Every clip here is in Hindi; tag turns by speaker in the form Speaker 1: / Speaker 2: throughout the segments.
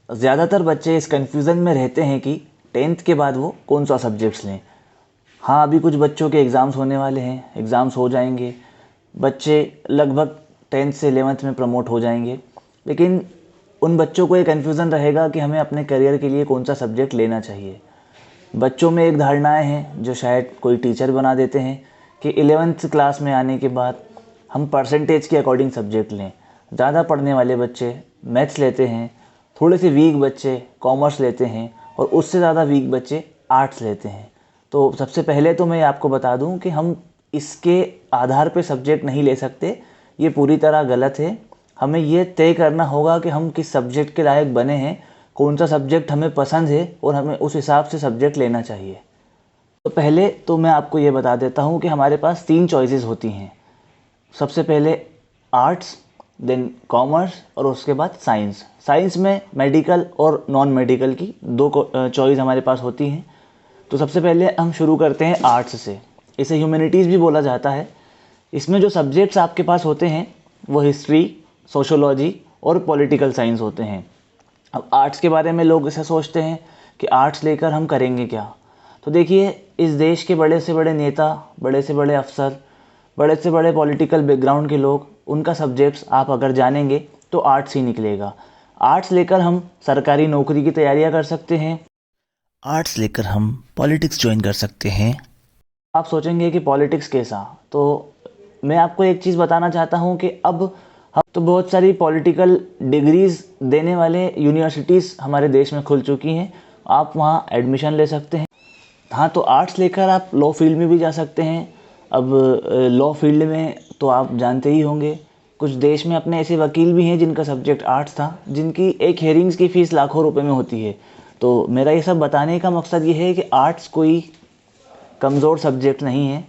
Speaker 1: ज़्यादातर बच्चे इस कन्फ्यूज़न में रहते हैं कि 10th के बाद वो कौन सा सब्जेक्ट्स लें। हाँ, अभी कुछ बच्चों के एग्ज़ाम्स होने वाले हैं, एग्ज़ाम्स हो जाएंगे, बच्चे लगभग 10th से 11th में प्रमोट हो जाएंगे, लेकिन उन बच्चों को ये कन्फ्यूज़न रहेगा कि हमें अपने करियर के लिए कौन सा सब्जेक्ट लेना चाहिए। बच्चों में एक धारणाएं हैं जो शायद कोई टीचर बना देते हैं कि 11th क्लास में आने के बाद हम परसेंटेज के अकॉर्डिंग सब्जेक्ट लें। ज़्यादा पढ़ने वाले बच्चे मैथ्स लेते हैं, थोड़े से वीक बच्चे कॉमर्स लेते हैं और उससे ज़्यादा वीक बच्चे आर्ट्स लेते हैं। तो सबसे पहले तो मैं आपको बता दूं कि हम इसके आधार पे सब्जेक्ट नहीं ले सकते, ये पूरी तरह गलत है। हमें ये तय करना होगा कि हम किस सब्जेक्ट के लायक बने हैं, कौन सा सब्जेक्ट हमें पसंद है और हमें उस हिसाब से सब्जेक्ट लेना चाहिए। तो पहले तो मैं आपको ये बता देता हूँ कि हमारे पास 3 चॉइसेस होती हैं। सबसे पहले आर्ट्स, देन कॉमर्स और उसके बाद साइंस। साइंस में मेडिकल और नॉन मेडिकल की 2 चॉइस हमारे पास होती हैं। तो सबसे पहले हम शुरू करते हैं आर्ट्स से। इसे ह्यूमैनिटीज़ भी बोला जाता है। इसमें जो सब्जेक्ट्स आपके पास होते हैं वो हिस्ट्री, सोशोलॉजी और पॉलिटिकल साइंस होते हैं। अब आर्ट्स के बारे में लोग ऐसा सोचते हैं कि आर्ट्स लेकर हम करेंगे क्या। तो देखिए, इस देश के बड़े से बड़े नेता, बड़े से बड़े अफसर, बड़े से बड़े पॉलिटिकल बैकग्राउंड के लोग, उनका सब्जेक्ट्स आप अगर जानेंगे तो आर्ट्स ही निकलेगा। आर्ट्स लेकर हम सरकारी नौकरी की तैयारियां कर सकते हैं,
Speaker 2: आर्ट्स लेकर हम पॉलिटिक्स ज्वाइन कर सकते हैं।
Speaker 1: आप सोचेंगे कि पॉलिटिक्स कैसा, तो मैं आपको एक चीज़ बताना चाहता हूँ कि अब हम तो बहुत सारी पॉलिटिकल डिग्रीज़ देने वाले यूनिवर्सिटीज़ हमारे देश में खुल चुकी हैं, आप वहाँ एडमिशन ले सकते हैं। हाँ, तो आर्ट्स लेकर आप लॉ फील्ड में भी जा सकते हैं। अब लॉ फील्ड में तो आप जानते ही होंगे, कुछ देश में अपने ऐसे वकील भी हैं जिनका सब्जेक्ट आर्ट्स था, जिनकी एक हेयरिंग्स की फ़ीस लाखों रुपए में होती है। तो मेरा ये सब बताने का मकसद ये है कि आर्ट्स कोई कमज़ोर सब्जेक्ट नहीं है।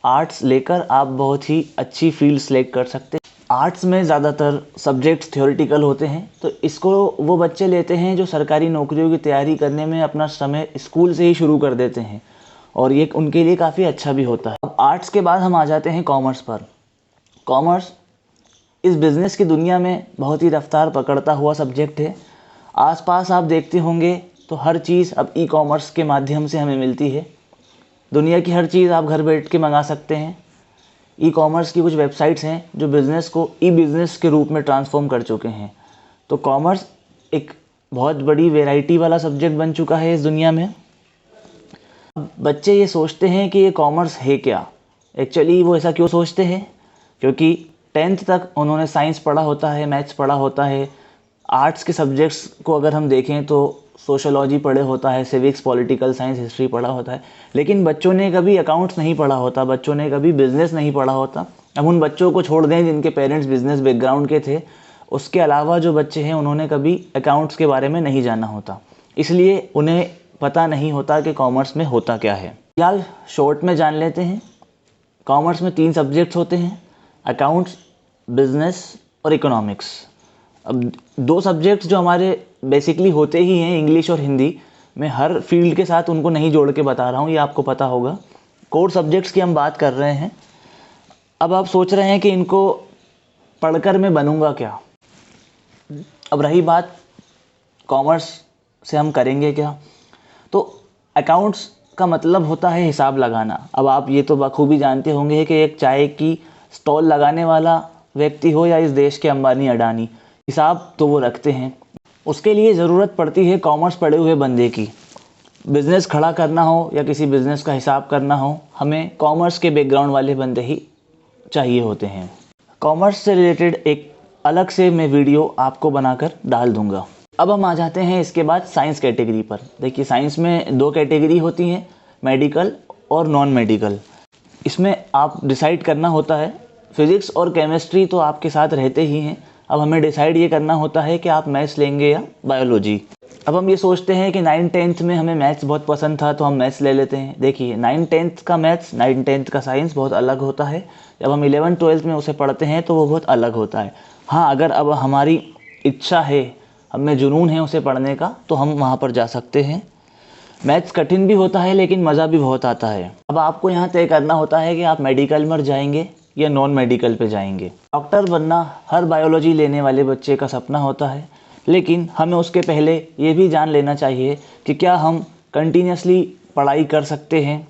Speaker 1: आर्ट्स लेकर आप बहुत ही अच्छी फील्ड सेलेक्ट कर सकते हैं। आर्ट्स में ज़्यादातर सब्जेक्ट्स थ्योरेटिकल होते हैं, तो इसको वो बच्चे लेते हैं जो सरकारी नौकरियों की तैयारी करने में अपना समय स्कूल से ही शुरू कर देते हैं, और ये उनके लिए काफ़ी अच्छा भी होता है। अब आर्ट्स के बाद हम आ जाते हैं कॉमर्स पर। कॉमर्स इस बिज़नेस की दुनिया में बहुत ही रफ्तार पकड़ता हुआ सब्जेक्ट है। आसपास आप देखते होंगे तो हर चीज़ अब ई कॉमर्स के माध्यम से हमें मिलती है। दुनिया की हर चीज़ आप घर बैठ के मंगा सकते हैं। ई कॉमर्स की कुछ वेबसाइट्स हैं जो बिज़नेस को ई बिज़नेस के रूप में ट्रांसफॉर्म कर चुके हैं। तो कॉमर्स एक बहुत बड़ी वैरायटी वाला सब्जेक्ट बन चुका है इस दुनिया में। बच्चे ये सोचते हैं कि ये कॉमर्स है क्या। एक्चुअली वो ऐसा क्यों सोचते हैं, क्योंकि 10th तक उन्होंने साइंस पढ़ा होता है, मैथ्स पढ़ा होता है। आर्ट्स के सब्जेक्ट्स को अगर हम देखें तो सोशोलॉजी पढ़े होता है, सिविक्स, पॉलिटिकल साइंस, हिस्ट्री पढ़ा होता है, लेकिन बच्चों ने कभी अकाउंट्स नहीं पढ़ा होता, बच्चों ने कभी बिज़नेस नहीं पढ़ा होता। अब उन बच्चों को छोड़ दें जिनके पेरेंट्स बिज़नेस बैकग्राउंड के थे, उसके अलावा जो बच्चे हैं उन्होंने कभी अकाउंट्स के बारे में नहीं जाना होता, इसलिए उन्हें पता नहीं होता कि कॉमर्स में होता क्या है। फिलहाल शॉर्ट में जान लेते हैं। कॉमर्स में 3 सब्जेक्ट्स होते हैं, अकाउंट्स, बिजनेस और इकोनॉमिक्स। अब 2 सब्जेक्ट्स जो हमारे बेसिकली होते ही हैं, इंग्लिश और हिंदी। मैं हर फील्ड के साथ उनको नहीं जोड़ के बता रहा हूँ, ये आपको पता होगा। कोर सब्जेक्ट्स की हम बात कर रहे हैं। अब आप सोच रहे हैं कि इनको पढ़कर मैं बनूंगा क्या। अब रही बात कॉमर्स से हम करेंगे क्या, तो अकाउंट्स का मतलब होता है हिसाब लगाना। अब आप ये तो बखूबी जानते होंगे कि एक चाय की स्टॉल लगाने वाला व्यक्ति हो या इस देश के अंबानी अडानी, हिसाब तो वो रखते हैं। उसके लिए ज़रूरत पड़ती है कॉमर्स पढ़े हुए बंदे की। बिज़नेस खड़ा करना हो या किसी बिज़नेस का हिसाब करना हो, हमें कॉमर्स के बैकग्राउंड वाले बंदे ही चाहिए होते हैं। कॉमर्स से रिलेटेड एक अलग से मैं वीडियो आपको बनाकर डाल दूंगा। अब हम आ जाते हैं इसके बाद साइंस कैटेगरी पर। देखिए, साइंस में 2 कैटेगरी होती हैं, मेडिकल और नॉन मेडिकल। इसमें आप डिसाइड करना होता है, फिज़िक्स और केमिस्ट्री तो आपके साथ रहते ही हैं। अब हमें डिसाइड ये करना होता है कि आप मैथ्स लेंगे या बायोलॉजी। अब हम ये सोचते हैं कि 9th-10th में हमें मैथ्स बहुत पसंद था तो हम मैथ्स ले लेते हैं। देखिए, 9th-10th का मैथ्स, 9th-10th का साइंस बहुत अलग होता है। जब हम 11th-12th में उसे पढ़ते हैं तो वो बहुत अलग होता है। हाँ, अगर अब हमारी इच्छा है, हमें जुनून है उसे पढ़ने का, तो हम वहाँ पर जा सकते हैं। मैथ्स कठिन भी होता है लेकिन मज़ा भी बहुत आता है। अब आपको यहाँ तय करना होता है कि आप मेडिकल में जाएंगे या नॉन मेडिकल पे जाएंगे। डॉक्टर बनना हर बायोलॉजी लेने वाले बच्चे का सपना होता है, लेकिन हमें उसके पहले ये भी जान लेना चाहिए कि क्या हम कंटिन्यूसली पढ़ाई कर सकते हैं।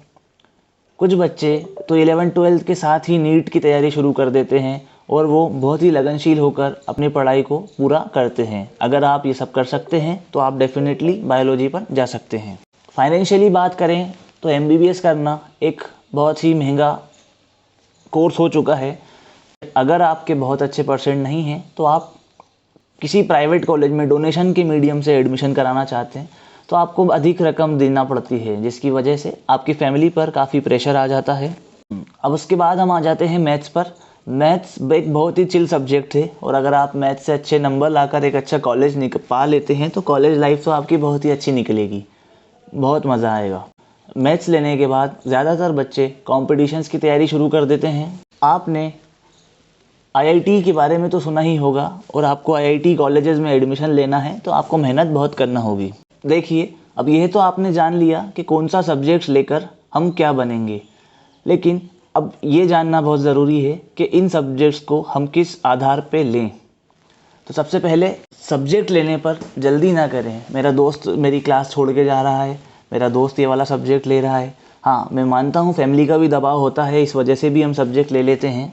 Speaker 1: कुछ बच्चे तो 11-12 के साथ ही नीट की तैयारी शुरू कर देते हैं और वो बहुत ही लगनशील होकर अपनी पढ़ाई को पूरा करते हैं। अगर आप ये सब कर सकते हैं तो आप डेफिनेटली बायोलॉजी पर जा सकते हैं। फाइनेंशियली बात करें तो MBBS करना एक बहुत ही महंगा कोर्स हो चुका है। अगर आपके बहुत अच्छे परसेंट नहीं हैं तो आप किसी प्राइवेट कॉलेज में डोनेशन के मीडियम से एडमिशन कराना चाहते हैं तो आपको अधिक रकम देना पड़ती है, जिसकी वजह से आपकी फैमिली पर काफ़ी प्रेशर आ जाता है। अब उसके बाद हम आ जाते हैं मैथ्स पर। मैथ्स एक बहुत ही चिल सब्जेक्ट है और अगर आप मैथ्स से अच्छे नंबर लाकर एक अच्छा कॉलेज पा लेते हैं तो कॉलेज लाइफ तो आपकी बहुत ही अच्छी निकलेगी, बहुत मज़ा आएगा। मैथ्स लेने के बाद ज़्यादातर बच्चे कॉम्पिटिशन्स की तैयारी शुरू कर देते हैं। आपने IIT के बारे में तो सुना ही होगा और आपको IIT कॉलेजेस में एडमिशन लेना है तो आपको मेहनत बहुत करना होगी। देखिए, अब यह तो आपने जान लिया कि कौन सा सब्जेक्ट्स लेकर हम क्या बनेंगे, लेकिन अब ये जानना बहुत ज़रूरी है कि इन सब्जेक्ट्स को हम किस आधार पे लें। तो सबसे पहले सब्जेक्ट लेने पर जल्दी ना करें। मेरा दोस्त मेरी क्लास छोड़ के जा रहा है, मेरा दोस्त ये वाला सब्जेक्ट ले रहा है। हाँ, मैं मानता हूँ फैमिली का भी दबाव होता है, इस वजह से भी हम सब्जेक्ट ले लेते हैं।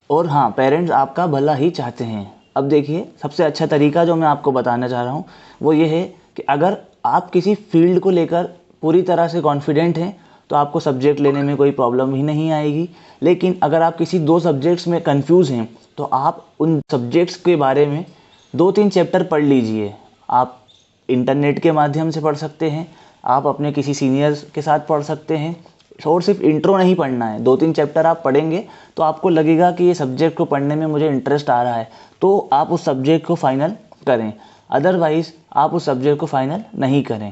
Speaker 1: और हाँ, पेरेंट्स आपका भला ही चाहते हैं। अब देखिए, सबसे अच्छा तरीका जो मैं आपको बताना चाह रहा हूँ वो ये है कि अगर आप किसी फील्ड को लेकर पूरी तरह से कॉन्फिडेंट हैं तो आपको सब्जेक्ट लेने में कोई प्रॉब्लम ही नहीं आएगी। लेकिन अगर आप किसी 2 सब्जेक्ट्स में कंफ्यूज हैं तो आप उन सब्जेक्ट्स के बारे में 2-3 चैप्टर पढ़ लीजिए। आप इंटरनेट के माध्यम से पढ़ सकते हैं, आप अपने किसी सीनियर्स के साथ पढ़ सकते हैं। और सिर्फ इंट्रो नहीं पढ़ना है, 2-3 चैप्टर आप पढ़ेंगे तो आपको लगेगा कि ये सब्जेक्ट को पढ़ने में मुझे इंटरेस्ट आ रहा है, तो आप उस सब्जेक्ट को फाइनल करें। अदरवाइज़ आप उस सब्जेक्ट को फाइनल नहीं करें।